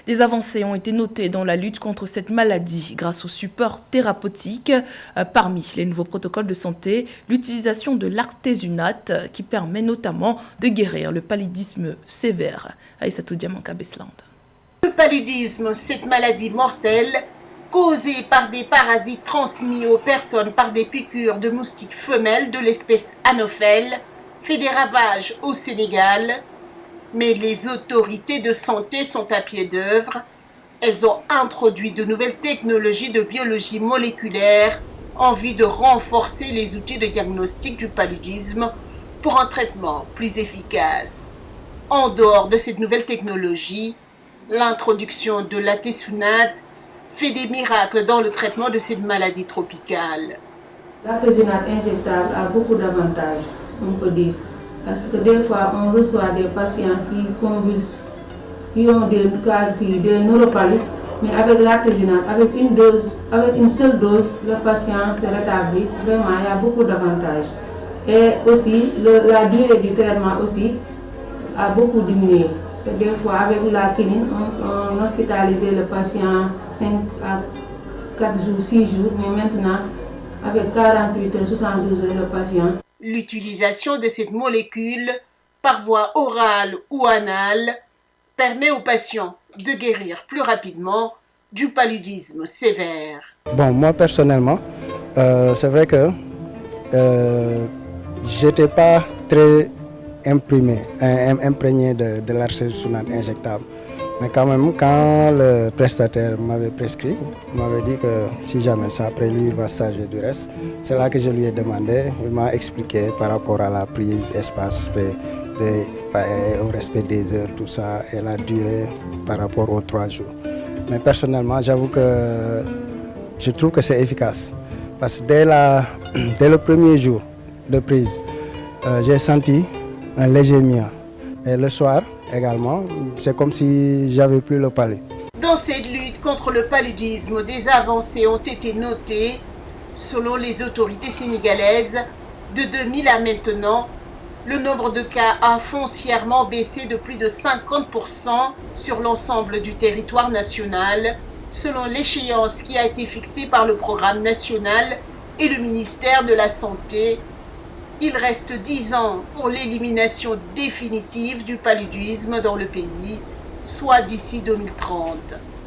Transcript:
Des avancées ont été notées dans la lutte contre cette maladie grâce au support thérapeutique. Parmi les nouveaux protocoles de santé, l'utilisation de l'artésunate qui permet notamment de guérir le paludisme sévère. Aïssatou Diamanka Besland. Le paludisme, cette maladie mortelle causée par des parasites transmis aux personnes par des piqûres de moustiques femelles de l'espèce Anophèle, fait des ravages au Sénégal. Mais les autorités de santé sont à pied d'œuvre. Elles ont introduit de nouvelles technologies de biologie moléculaire en vue de renforcer les outils de diagnostic du paludisme pour un traitement plus efficace. En dehors de cette nouvelle technologie, l'introduction de l'artésunate fait des miracles dans le traitement de cette maladie tropicale. L'artésunate injectable a beaucoup d'avantages, on peut dire. Parce que des fois, on reçoit des patients qui convulsent, qui ont des neuropathies, mais avec l'artésunate, avec une seule dose, le patient se rétablit. Vraiment, il y a beaucoup d'avantages. Et aussi, la durée du traitement aussi a beaucoup diminué. Parce que des fois, avec la quinine, on hospitalisait le patient 5 à 4 jours, 6 jours, mais maintenant, avec 48 heures, 72 heures, le patient. L'utilisation de cette molécule par voie orale ou anale permet aux patients de guérir plus rapidement du paludisme sévère. Bon, moi personnellement, c'est vrai que j'étais pas très imprégné de l'artésunate injectable. Mais quand même, quand le prestataire m'avait prescrit, il m'avait dit que si jamais ça, après lui, il va s'agir du reste. C'est là que je lui ai demandé, il m'a expliqué par rapport à la prise, espace, au respect des heures, tout ça, et la durée par rapport aux 3 jours. Mais personnellement, j'avoue que je trouve que c'est efficace. Parce que dès le premier jour de prise, j'ai senti un léger mieux. Et le soir également, c'est comme si j'avais plus le palud. Dans cette lutte contre le paludisme, des avancées ont été notées. Selon les autorités sénégalaises, de 2000 à maintenant, le nombre de cas a foncièrement baissé de plus de 50% sur l'ensemble du territoire national, selon l'échéance qui a été fixée par le programme national et le ministère de la Santé. Il reste 10 ans pour l'élimination définitive du paludisme dans le pays, soit d'ici 2030.